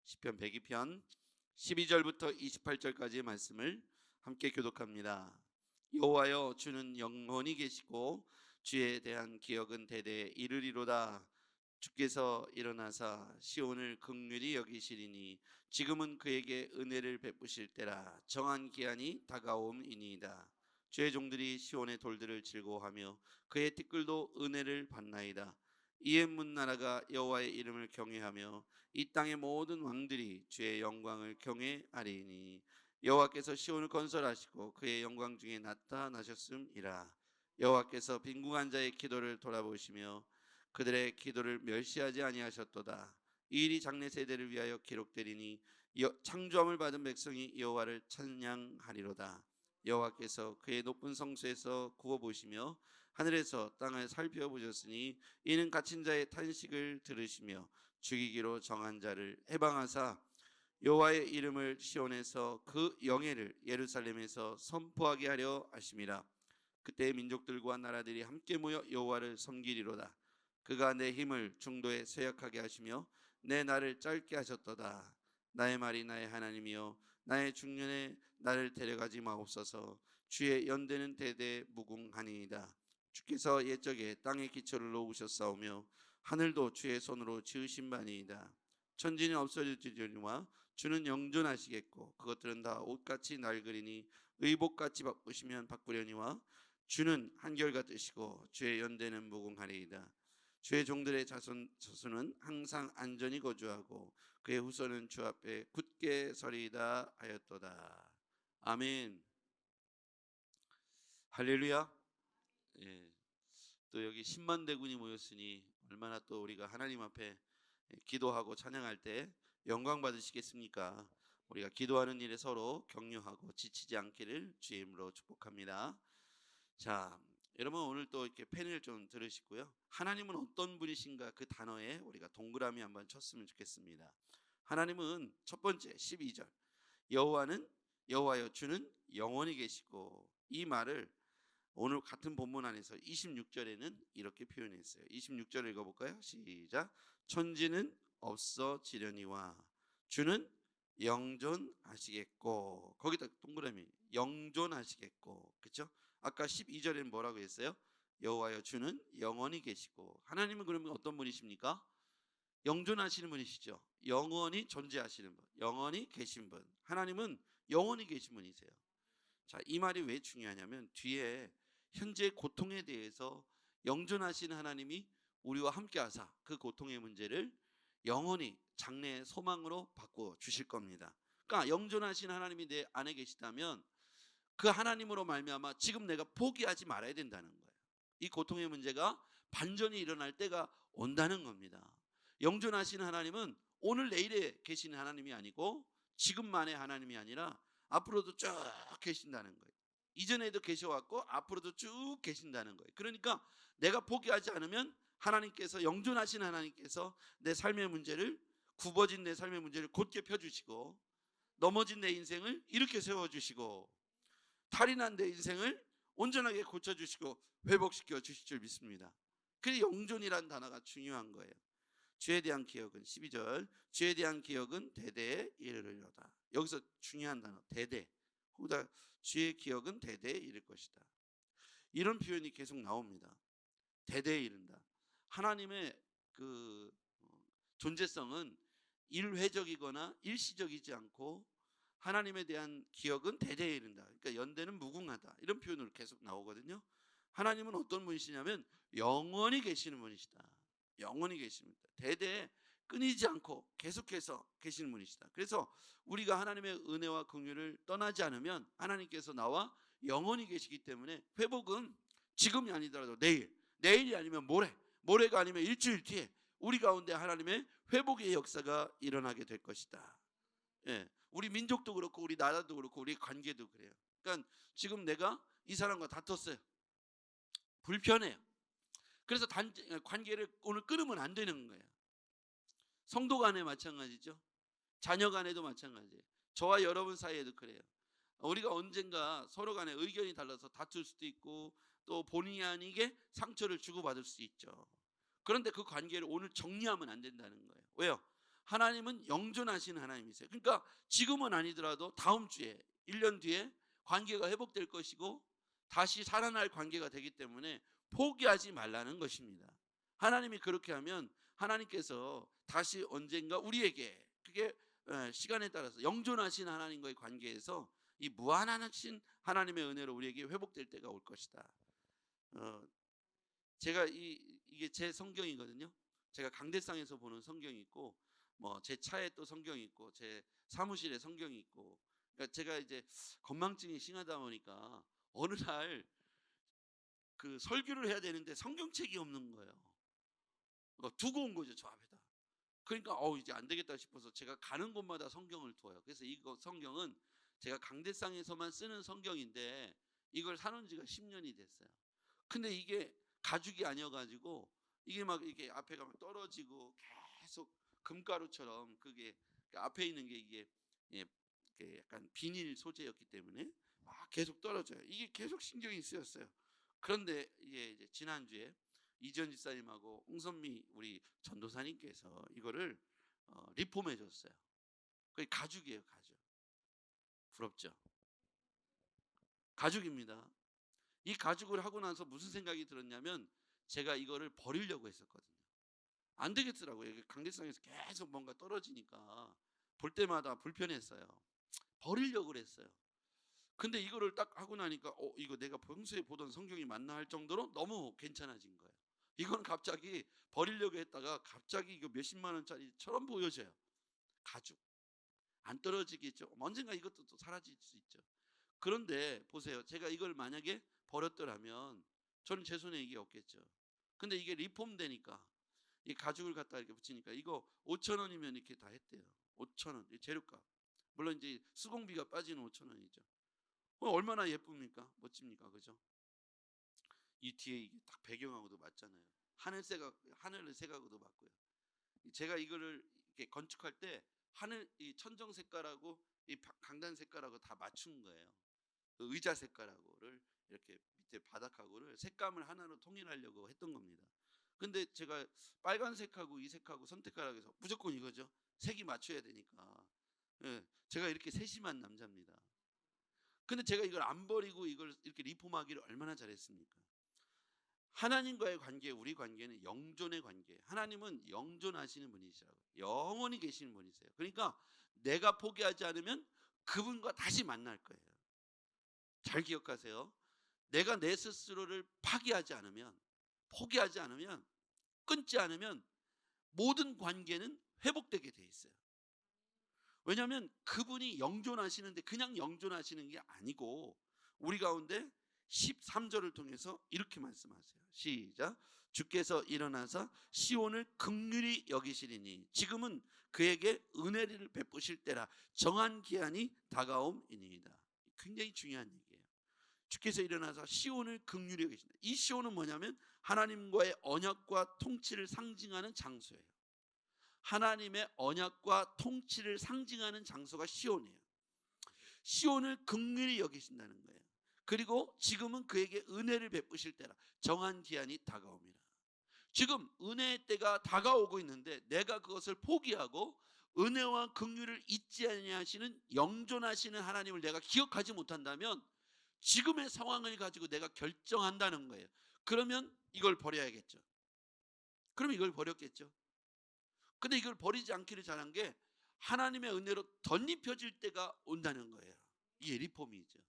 시편 102편 12절부터 28절까지의 말씀을 함께 교독합니다. 여호와여, 주는 영원히 계시고 주에 대한 기억은 대대에 이르리로다. 주께서 일어나사 시온을 긍휼히 여기시리니 지금은 그에게 은혜를 베푸실 때라. 정한 기한이 다가옴이니이다. 주의 종들이 시온의 돌들을 즐거워하며 그의 티끌도 은혜를 받나이다. 이에 문 나라가 여호와의 이름을 경외하며 이 땅의 모든 왕들이 주의 영광을 경외하리니 여호와께서 시온을 건설하시고 그의 영광 중에 나타나셨음이라. 여호와께서 빈궁한 자의 기도를 돌아보시며 그들의 기도를 멸시하지 아니하셨도다. 이 일이 장래 세대를 위하여 기록되리니 창조함을 받은 백성이 여호와를 찬양하리로다. 여호와께서 그의 높은 성소에서 구워 보시며 하늘에서 땅을 살펴보셨으니 이는 갇힌 자의 탄식을 들으시며 죽이기로 정한 자를 해방하사 여호와의 이름을 시온에서 그 영예를 예루살렘에서 선포하게 하려 하심이라. 그때 민족들과 나라들이 함께 모여 여호와를 섬기리로다. 그가 내 힘을 중도에 쇠약하게 하시며 내 날을 짧게 하셨도다. 나의 말이 나의 하나님이여, 나의 중년에 나를 데려가지 마옵소서. 주의 연대는 대대 무궁하니이다. 주께서 옛적에 땅의 기초를 놓으셨사오며 하늘도 주의 손으로 지으신 바니이다. 천지는 없어지리니와 주는 영존하시겠고 그것들은 다 옷같이 낡으리니 의복같이 바꾸시면 바꾸려니와 주는 한결같으시고 주의 연대는 무궁하리이다. 주의 종들의 자손은 항상 안전히 거주하고 그의 후손은 주 앞에 굳게 서리이다 하였도다. 아멘. 할렐루야. 예. 또 여기 10만 대군이 모였으니 얼마나 또 우리가 하나님 앞에 기도하고 찬양할 때 영광 받으시겠습니까? 우리가 기도하는 일에 서로 격려하고 지치지 않기를 주의 이름으로 축복합니다. 자, 여러분 오늘 또 이렇게 펜을 좀 들으시고요. 하나님은 어떤 분이신가 그 단어에 우리가 동그라미 한번 쳤으면 좋겠습니다. 하나님은 첫 번째 12절 여호와는 여호와여 주는 영원히 계시고, 이 말을 오늘 같은 본문 안에서 26절에는 이렇게 표현했어요. 26절 읽어볼까요? 시작. 천지는 없어지려니와 주는 영존하시겠고, 거기다 동그라미 영존하시겠고, 그렇죠? 아까 12절에는 뭐라고 했어요? 여호와여 주는 영원히 계시고. 하나님은 그러면 어떤 분이십니까? 영존하시는 분이시죠. 영원히 존재하시는 분, 영원히 계신 분. 하나님은 영원히 계신 분이세요. 자, 이 말이 왜 중요하냐면 뒤에 현재 고통에 대해서 영존하신 하나님이 우리와 함께 하사 그 고통의 문제를 영원히 장래의 소망으로 바꿔 주실 겁니다. 그러니까 영존하신 하나님이 내 안에 계시다면 그 하나님으로 말미암아 지금 내가 포기하지 말아야 된다는 거예요. 이 고통의 문제가 반전이 일어날 때가 온다는 겁니다. 영존하신 하나님은 오늘 내일에 계시는 하나님이 아니고 지금만의 하나님이 아니라 앞으로도 쭉 계신다는 거예요. 이전에도 계셔왔고 앞으로도 쭉 계신다는 거예요. 그러니까 내가 포기하지 않으면 하나님께서, 영존하신 하나님께서 내 삶의 문제를, 굽어진 내 삶의 문제를 곧게 펴주시고, 넘어진 내 인생을 이렇게 세워주시고, 탈이 난 내 인생을 온전하게 고쳐주시고 회복시켜 주실 줄 믿습니다. 그래서 영존이라는 단어가 중요한 거예요. 주에 대한 기억은 12절 주에 대한 기억은 대대에 이르리로다. 여기서 중요한 단어 대대, 거기다 주의 기억은 대대에 이를 것이다. 이런 표현이 계속 나옵니다. 대대에 이른다. 하나님의 그 존재성은 일회적이거나 일시적이지 않고 하나님에 대한 기억은 대대에 이른다. 그러니까 연대는 무궁하다. 이런 표현으로 계속 나오거든요. 하나님은 어떤 분이시냐면 영원히 계시는 분이시다. 영원히 계시는 분이다. 대대에 끊이지 않고 계속해서 계시는 분이시다. 그래서 우리가 하나님의 은혜와 긍휼을 떠나지 않으면 하나님께서 나와 영원히 계시기 때문에 회복은 지금이 아니더라도 내일, 내일이 아니면 모레, 모레가 아니면 일주일 뒤에 우리 가운데 하나님의 회복의 역사가 일어나게 될 것이다. 예, 우리 민족도 그렇고 우리 나라도 그렇고 우리 관계도 그래요. 그러니까 지금 내가 이 사람과 다퉜어요. 불편해요. 그래서 관계를 오늘 끊으면 안 되는 거예요. 성도 간에 마찬가지죠. 자녀 간에도 마찬가지예요. 저와 여러분 사이에도 그래요. 우리가 언젠가 서로 간에 의견이 달라서 다툴 수도 있고 또 본의 아니게 상처를 주고받을 수 있죠. 그런데 그 관계를 오늘 정리하면 안 된다는 거예요. 왜요? 하나님은 영존하신 하나님이세요. 그러니까 지금은 아니더라도 다음 주에 1년 뒤에 관계가 회복될 것이고 다시 살아날 관계가 되기 때문에 포기하지 말라는 것입니다. 하나님이 그렇게 하면 하나님께서 다시 언젠가 우리에게 그게 시간에 따라서 영존하신 하나님과의 관계에서 이 무한하신 하나님의 은혜로 우리에게 회복될 때가 올 것이다. 제가 이게 제 성경이거든요. 제가 강대상에서 보는 성경이 있고 뭐 제 차에 또 성경이 있고 제 사무실에 성경이 있고, 그러니까 제가 이제 건망증이 심하다 보니까 어느 날 그 설교를 해야 되는데 성경책이 없는 거예요. 두고 온 거죠, 저 앞에다. 그러니까 이제 안 되겠다 싶어서 제가 가는 곳마다 성경을 둬요. 그래서 이거 성경은 제가 강대상에서만 쓰는 성경인데 이걸 사놓은 지가 10년이 됐어요. 근데 이게 가죽이 아니어가지고 이게 막 이게 앞에 가면 떨어지고 계속 금가루처럼 그게 앞에 있는 게 이게 약간 비닐 소재였기 때문에 막 계속 떨어져요. 이게 계속 신경이 쓰였어요. 그런데 이제 지난주에 이전 집사님하고 홍선미 우리 전도사님께서 이거를 리폼해 줬어요. 그게 가죽이에요, 가죽. 부럽죠? 가죽입니다. 이 가죽을 하고 나서 무슨 생각이 들었냐면 제가 이거를 버리려고 했었거든요. 안 되겠더라고요. 강대상에서 계속 뭔가 떨어지니까 볼 때마다 불편했어요. 버리려고 그랬어요. 근데 이거를 딱 하고 나니까 이거 내가 평소에 보던 성경이 맞나 할 정도로 너무 괜찮아진 거예요. 이건 갑자기 버리려고 했다가 갑자기 이거 몇십만 원짜리처럼 보여져요. 가죽. 안 떨어지겠죠. 언젠가 이것도 또 사라질 수 있죠. 그런데 보세요. 제가 이걸 만약에 버렸더라면 저는 제 손에 이게 없겠죠. 근데 이게 리폼되니까 이 가죽을 갖다 이렇게 붙이니까 이거 5,000원이면 이렇게 다 했대요. 5,000원. 재료값. 물론 이제 수공비가 빠지는 5,000원이죠. 얼마나 예쁩니까? 멋집니까? 그죠? 이 뒤에 이게 딱 배경하고도 맞잖아요. 하늘의 색하고도 맞고요. 제가 이거를 이렇게 건축할 때 이 천정 색깔하고 이 강단 색깔하고 다 맞춘 거예요. 그 의자 색깔하고를 이렇게 밑에 바닥하고를 색감을 하나로 통일하려고 했던 겁니다. 근데 제가 빨간색하고 이 색하고 선택하라고 해서 무조건 이거죠. 색이 맞춰야 되니까. 제가 이렇게 세심한 남자입니다. 근데 제가 이걸 안 버리고 이걸 이렇게 리폼하기를 얼마나 잘했습니까? 하나님과의 관계, 우리 관계는 영존의 관계예요. 하나님은 영존하시는 분이시라고. 영원히 계시는 분이세요. 그러니까 내가 포기하지 않으면 그분과 다시 만날 거예요. 잘 기억하세요. 내가 내 스스로를 포기하지 않으면 끊지 않으면 모든 관계는 회복되게 돼 있어요. 왜냐하면 그분이 영존하시는데 그냥 영존하시는 게 아니고 우리 가운데 13절을 통해서 이렇게 말씀하세요. 시작. 주께서 일어나서 시온을 긍휼히 여기시리니 지금은 그에게 은혜를 베푸실 때라 정한 기한이 다가옴이니이다. 굉장히 중요한 얘기예요. 주께서 일어나서 시온을 긍휼히 여기신다. 이 시온은 뭐냐면 하나님과의 언약과 통치를 상징하는 장소예요. 하나님의 언약과 통치를 상징하는 장소가 시온이에요. 시온을 긍휼히 여기신다는 거예요. 그리고 지금은 그에게 은혜를 베푸실 때라 정한 기한이 다가옵니다. 지금 은혜의 때가 다가오고 있는데 내가 그것을 포기하고 은혜와 긍휼을 잊지 아니하시는 영존하시는 하나님을 내가 기억하지 못한다면 지금의 상황을 가지고 내가 결정한다는 거예요. 그러면 이걸 버려야겠죠. 그럼 이걸 버렸겠죠. 근데 이걸 버리지 않기를 잘한 게 하나님의 은혜로 덧입혀질 때가 온다는 거예요. 이게 리폼이죠.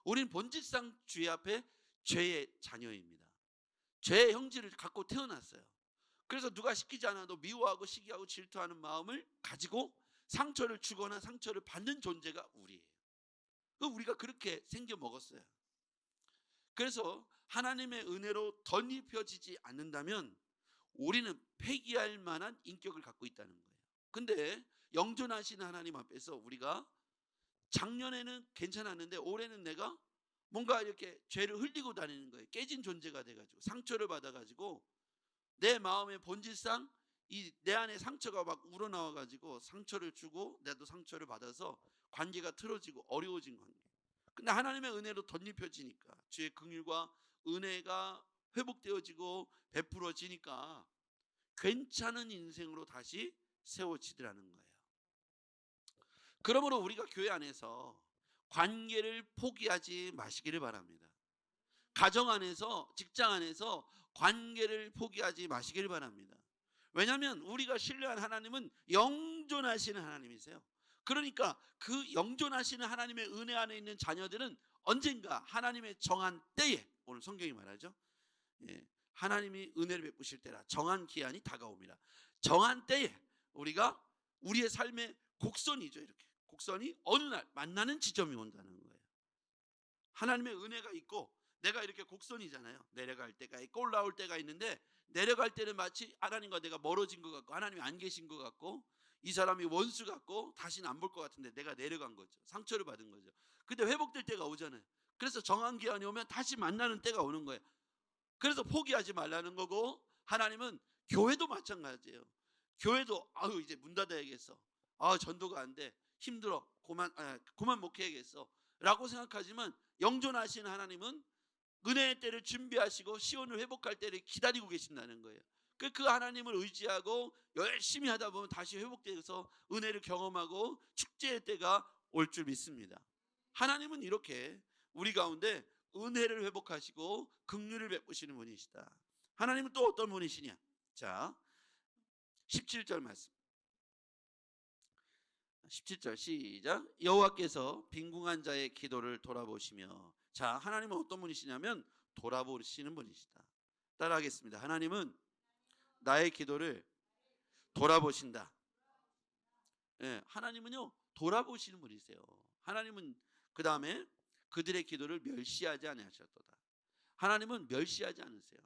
우리는 본질상 주의 앞에 죄의 자녀입니다. 죄의 형질을 갖고 태어났어요. 그래서 누가 시키지 않아도 미워하고 시기하고 질투하는 마음을 가지고 상처를 주거나 상처를 받는 존재가 우리예요. 우리가 그렇게 생겨 먹었어요. 그래서 하나님의 은혜로 덧입혀지지 않는다면 우리는 폐기할 만한 인격을 갖고 있다는 거예요. 근데 영존하시는 하나님 앞에서 우리가 작년에는 괜찮았는데 올해는 내가 뭔가 이렇게 죄를 흘리고 다니는 거예요. 깨진 존재가 돼가지고 상처를 받아가지고 내 마음의 본질상 내 안에 상처가 막 우러나와가지고 상처를 주고 나도 상처를 받아서 관계가 틀어지고 어려워진 관계. 근데 하나님의 은혜로 덧입혀지니까 주의 긍휼과 은혜가 회복되어지고 베풀어지니까 괜찮은 인생으로 다시 세워지더라는 거예요. 그러므로 우리가 교회 안에서 관계를 포기하지 마시기를 바랍니다. 가정 안에서, 직장 안에서 관계를 포기하지 마시기를 바랍니다. 왜냐하면 우리가 신뢰한 하나님은 영존하시는 하나님이세요. 그러니까 그 영존하시는 하나님의 은혜 안에 있는 자녀들은 언젠가 하나님의 정한 때에, 오늘 성경이 말하죠. 하나님이 은혜를 베푸실 때라 정한 기한이 다가옵니다. 정한 때에 우리가 우리의 삶의 곡선이죠. 이렇게 곡선이 어느 날 만나는 지점이 온다는 거예요. 하나님의 은혜가 있고 내가 이렇게 곡선이잖아요. 내려갈 때가 있고 올라올 때가 있는데, 내려갈 때는 마치 하나님과 내가 멀어진 것 같고 하나님이 안 계신 것 같고 이 사람이 원수 같고 다시는 안 볼 것 같은데 내가 내려간 거죠. 상처를 받은 거죠. 근데 회복될 때가 오잖아요. 그래서 정한 기한이 오면 다시 만나는 때가 오는 거예요. 그래서 포기하지 말라는 거고, 하나님은 교회도 마찬가지예요. 교회도 이제 문 닫아야겠어. 전도가 안 돼. 힘들어. 그만 목회해야겠어. 라고 생각하지만 영존하시는 하나님은 은혜의 때를 준비하시고 시온을 회복할 때를 기다리고 계신다는 거예요. 그 하나님을 의지하고 열심히 하다 보면 다시 회복돼서 은혜를 경험하고 축제의 때가 올 줄 믿습니다. 하나님은 이렇게 우리 가운데 은혜를 회복하시고 긍휼을 베푸시는 분이시다. 하나님은 또 어떤 분이시냐? 자, 17절 말씀. 17절 시작. 여호와께서 빈궁한 자의 기도를 돌아보시며. 자, 하나님은 어떤 분이시냐면 돌아보시는 분이시다. 따라하겠습니다. 하나님은 나의 기도를 돌아보신다. 하나님은요 돌아보시는 분이세요. 하나님은 그 다음에 그들의 기도를 멸시하지 아니하셨도다. 하나님은 멸시하지 않으세요.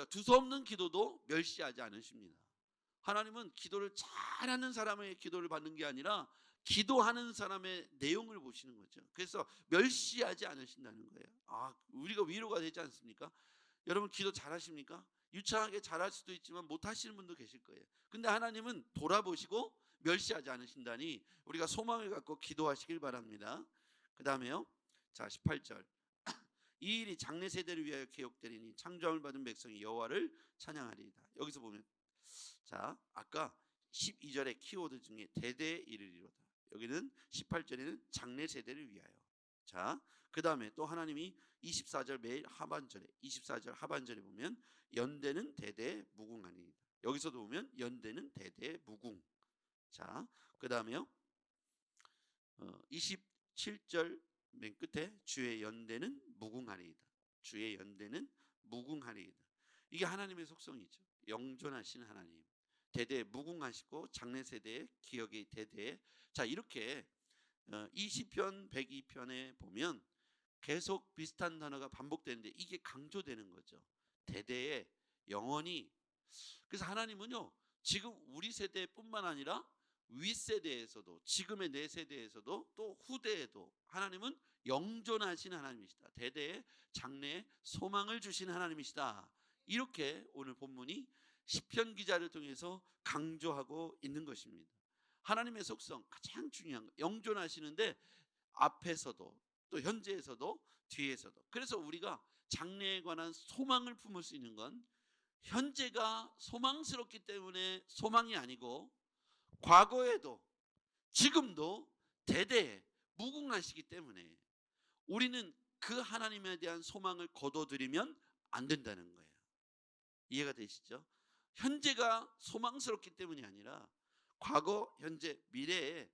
두서없는 기도도 멸시하지 않으십니다. 하나님은 기도를 잘하는 사람의 기도를 받는 게 아니라 기도하는 사람의 내용을 보시는 거죠. 그래서 멸시하지 않으신다는 거예요. 우리가 위로가 되지 않습니까? 여러분 기도 잘하십니까? 유창하게 잘할 수도 있지만 못하시는 분도 계실 거예요. 근데 하나님은 돌아보시고 멸시하지 않으신다니 우리가 소망을 갖고 기도하시길 바랍니다. 그 다음에요, 자 18절. 이 일이 장래 세대를 위하여 기억되리니 창조함을 받은 백성이 여호와를 찬양하리이다. 여기서 보면, 자 아까 12절의 키워드 중에 대대에 이르리로다. 여기는 18절에는 장래 세대를 위하여. 자, 그 다음에 또 하나님이 24절 매일 하반절에, 24절 하반절에 보면 연대는 대대에 무궁하니이다. 여기서도 보면 연대는 대대에 무궁. 자, 그 다음에요 27절 맨 끝에 주의 연대는 무궁하리이다. 주의 연대는 무궁하리이다. 이게 하나님의 속성이죠. 영존하신 하나님, 대대에 무궁하시고 장래 세대의 기억이 대대에. 자, 이렇게 이 시편 102편에 보면 계속 비슷한 단어가 반복되는데 이게 강조되는 거죠. 대대에 영원히. 그래서 하나님은요 지금 우리 세대뿐만 아니라 윗세대에서도, 지금의 내 세대에서도, 또 후대에도 하나님은 영존하신 하나님이시다. 대대에 장래에 소망을 주시는 하나님이시다. 이렇게 오늘 본문이 시편 기자를 통해서 강조하고 있는 것입니다. 하나님의 속성 가장 중요한 거, 영존하시는데 앞에서도 또 현재에서도 뒤에서도. 그래서 우리가 장래에 관한 소망을 품을 수 있는 건 현재가 소망스럽기 때문에 소망이 아니고 과거에도 지금도 대대에 무궁하시기 때문에 우리는 그 하나님에 대한 소망을 거둬들이면 안 된다는 거예요. 이해가 되시죠? 현재가 소망스럽기 때문이 아니라 과거, 현재, 미래에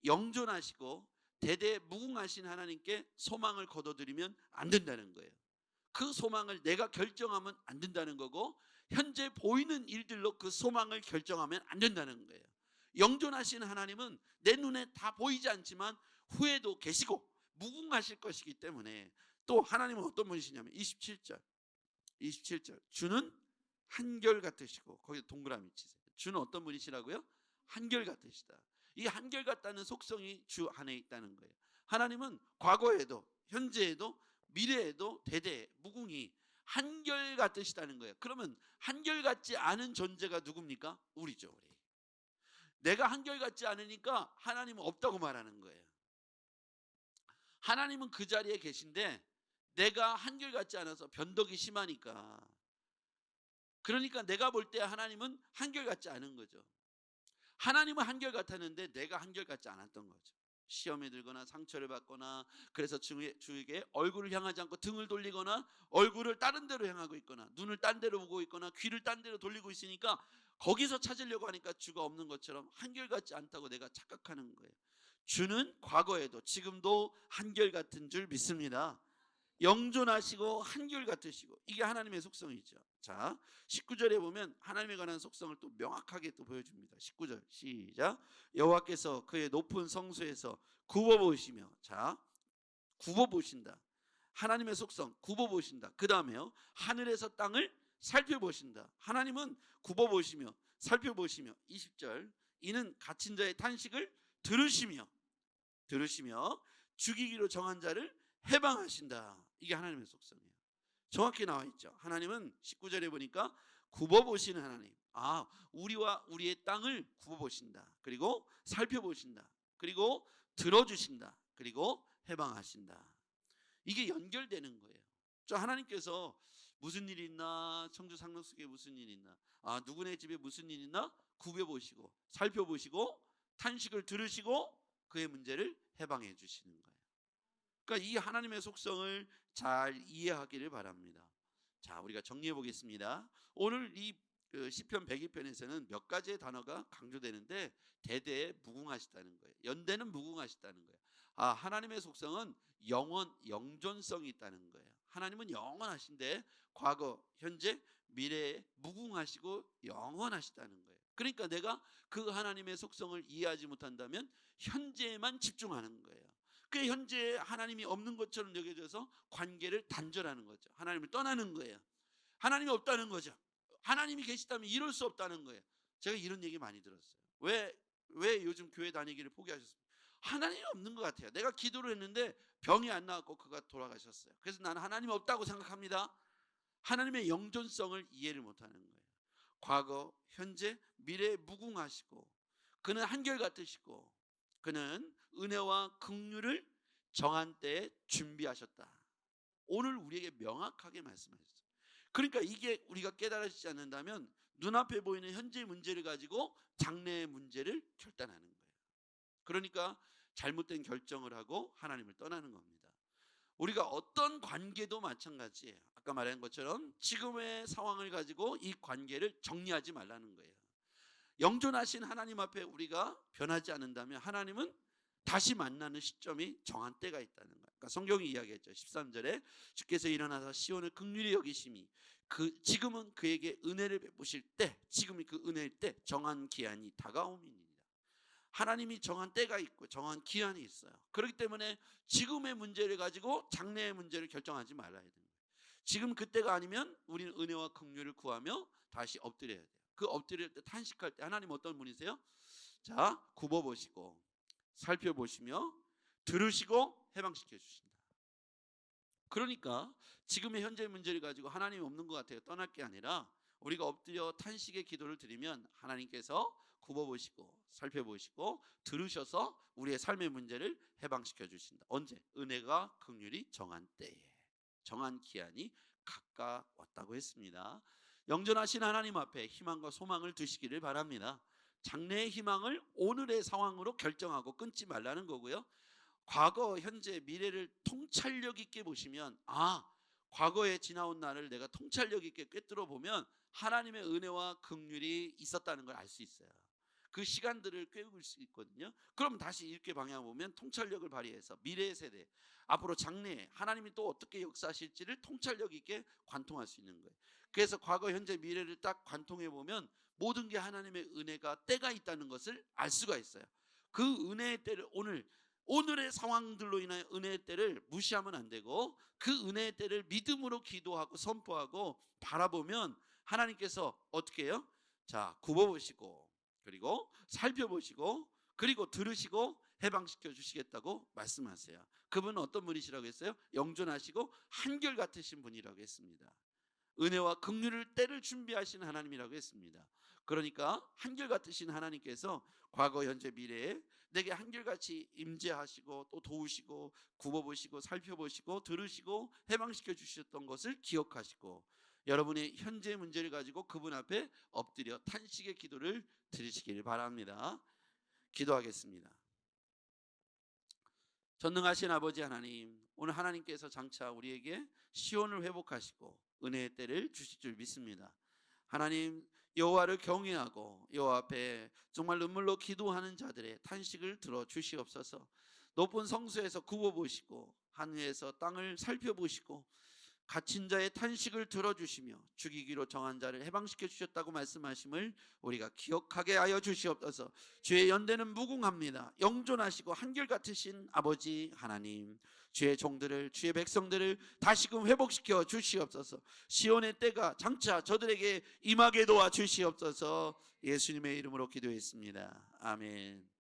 영존하시고 대대에 무궁하신 하나님께 소망을 거둬들이면 안 된다는 거예요. 그 소망을 내가 결정하면 안 된다는 거고, 현재 보이는 일들로 그 소망을 결정하면 안 된다는 거예요. 영존하신 하나님은 내 눈에 다 보이지 않지만 후에도 계시고 무궁하실 것이기 때문에. 또 하나님은 어떤 분이시냐면 27절 주는 한결같으시고, 거기서 동그라미 치세요. 주는 어떤 분이시라고요? 한결같으시다. 이 한결같다는 속성이 주 안에 있다는 거예요. 하나님은 과거에도 현재에도 미래에도 대대에 무궁히 한결같으시다는 거예요. 그러면 한결같지 않은 존재가 누굽니까? 우리죠. 우리. 내가 한결같지 않으니까 하나님은 없다고 말하는 거예요. 하나님은 그 자리에 계신데 내가 한결같지 않아서 변덕이 심하니까 그러니까 내가 볼 때 하나님은 한결같지 않은 거죠. 하나님은 한결같았는데 내가 한결같지 않았던 거죠. 시험에 들거나 상처를 받거나, 그래서 주에게 얼굴을 향하지 않고 등을 돌리거나, 얼굴을 다른 데로 향하고 있거나, 눈을 딴 데로 보고 있거나, 귀를 딴 데로 돌리고 있으니까 거기서 찾으려고 하니까 주가 없는 것처럼 한결같지 않다고 내가 착각하는 거예요. 주는 과거에도 지금도 한결같은 줄 믿습니다. 영존하시고 한결같으시고, 이게 하나님의 속성이죠. 자, 19절에 보면 하나님에 관한 속성을 또 명확하게 또 보여줍니다. 19절 시작. 여호와께서 그의 높은 성소에서 굽어보시며, 자, 굽어보신다. 하나님의 속성 굽어보신다. 그 다음에요, 하늘에서 땅을 살펴보신다. 하나님은 굽어보시며 살펴보시며, 20절, 이는 갇힌 자의 탄식을 들으시며 죽이기로 정한 자를 해방하신다. 이게 하나님의 속성이에요. 정확히 나와 있죠. 하나님은 19절에 보니까 굽어보시는 하나님. 우리와 우리의 땅을 굽어보신다. 그리고 살펴보신다. 그리고 들어주신다. 그리고 해방하신다. 이게 연결되는 거예요. 저 하나님께서 무슨 일이 있나, 청주 상록수교에 무슨 일이 있나, 누구네 집에 무슨 일이 있나 굽어보시고 살펴보시고 탄식을 들으시고 그의 문제를 해방해 주시는 거예요. 그러니까 이 하나님의 속성을 잘 이해하기를 바랍니다. 자, 우리가 정리해 보겠습니다. 오늘 이 시편 102편에서는 몇 가지의 단어가 강조되는데, 대대에 무궁하시다는 거예요. 연대는 무궁하시다는 거예요. 하나님의 속성은 영존성이 있다는 거예요. 하나님은 영원하신데 과거, 현재, 미래에 무궁하시고 영원하시다는 거예요. 그러니까 내가 그 하나님의 속성을 이해하지 못한다면 현재에만 집중하는 거예요. 그 현재에 하나님이 없는 것처럼 여겨져서 관계를 단절하는 거죠. 하나님을 떠나는 거예요. 하나님이 없다는 거죠. 하나님이 계시다면 이럴 수 없다는 거예요. 제가 이런 얘기 많이 들었어요. 왜 요즘 교회 다니기를 포기하셨습니까? 하나님이 없는 것 같아요. 내가 기도를 했는데 병이 안 나왔고 그가 돌아가셨어요. 그래서 나는 하나님이 없다고 생각합니다. 하나님의 영존성을 이해를 못하는 거예요. 과거, 현재, 미래에 무궁하시고, 그는 한결같으시고, 그는 은혜와 긍휼을 정한 때에 준비하셨다. 오늘 우리에게 명확하게 말씀하셨어요. 그러니까 이게 우리가 깨달아지지 않는다면 눈앞에 보이는 현재 문제를 가지고 장래의 문제를 결단하는 거예요. 그러니까 잘못된 결정을 하고 하나님을 떠나는 겁니다. 우리가 어떤 관계도 마찬가지예요. 아까 말한 것처럼 지금의 상황을 가지고 이 관계를 정리하지 말라는 거예요. 영존하신 하나님 앞에 우리가 변하지 않는다면 하나님은 다시 만나는 시점이 정한 때가 있다는 거예요. 그러니까 성경이 이야기했죠. 13절에 주께서 일어나서 시온을 긍휼히 여기심이 지금은 그에게 은혜를 베푸실 때, 지금이 그 은혜일 때 정한 기한이 다가옴이니라. 하나님이 정한 때가 있고 정한 기한이 있어요. 그렇기 때문에 지금의 문제를 가지고 장래의 문제를 결정하지 말아야 돼요. 지금 그때가 아니면 우리는 은혜와 긍휼을 구하며 다시 엎드려야 돼요. 그 엎드릴 때, 탄식할 때 하나님 어떤 분이세요? 자, 굽어보시고 살펴보시며 들으시고 해방시켜 주신다. 그러니까 지금의 현재 문제를 가지고 하나님이 없는 것 같아요 떠날 게 아니라, 우리가 엎드려 탄식의 기도를 드리면 하나님께서 굽어보시고 살펴보시고 들으셔서 우리의 삶의 문제를 해방시켜 주신다. 언제? 은혜가 긍휼이 정한 때에, 정한 기한이 가까웠다고 했습니다. 영존하신 하나님 앞에 희망과 소망을 두시기를 바랍니다. 장래의 희망을 오늘의 상황으로 결정하고 끊지 말라는 거고요. 과거, 현재, 미래를 통찰력 있게 보시면, 과거에 지나온 날을 내가 통찰력 있게 꿰뚫어 보면 하나님의 은혜와 긍휼이 있었다는 걸 알 수 있어요. 그 시간들을 꿰울 수 있거든요. 그럼 다시 이렇게 방향을 보면 통찰력을 발휘해서 미래의 세대, 앞으로 장래에 하나님이 또 어떻게 역사하실지를 통찰력 있게 관통할 수 있는 거예요. 그래서 과거, 현재, 미래를 딱 관통해 보면 모든 게 하나님의 은혜가 때가 있다는 것을 알 수가 있어요. 그 은혜의 때를 오늘의 상황들로 인한 은혜의 때를 무시하면 안 되고, 그 은혜의 때를 믿음으로 기도하고 선포하고 바라보면 하나님께서 어떻게 해요? 자, 굽어보시고 그리고 살펴보시고 그리고 들으시고 해방시켜 주시겠다고 말씀하세요. 그분은 어떤 분이시라고 했어요? 영존하시고 한결같으신 분이라고 했습니다. 은혜와 긍휼을 때를 준비하시는 하나님이라고 했습니다. 그러니까 한결같으신 하나님께서 과거, 현재, 미래에 내게 한결같이 임재하시고 또 도우시고 굽어보시고 살펴보시고 들으시고 해방시켜 주셨던 것을 기억하시고, 여러분의 현재 문제를 가지고 그분 앞에 엎드려 탄식의 기도를 드리시길 바랍니다. 기도하겠습니다. 전능하신 아버지 하나님, 오늘 하나님께서 장차 우리에게 시온을 회복하시고 은혜의 때를 주실 줄 믿습니다. 하나님, 여호와를 경외하고 여호와 앞에 정말 눈물로 기도하는 자들의 탄식을 들어 주시옵소서. 높은 성소에서 굽어보시고 하늘에서 땅을 살펴보시고 갇힌 자의 탄식을 들어주시며 죽이기로 정한 자를 해방시켜 주셨다고 말씀하심을 우리가 기억하게 하여 주시옵소서. 주의 연대는 무궁합니다. 영존하시고 한결같으신 아버지 하나님, 주의 종들을, 주의 백성들을 다시금 회복시켜 주시옵소서. 시온의 때가 장차 저들에게 임하게 도와 주시옵소서. 예수님의 이름으로 기도했습니다. 아멘.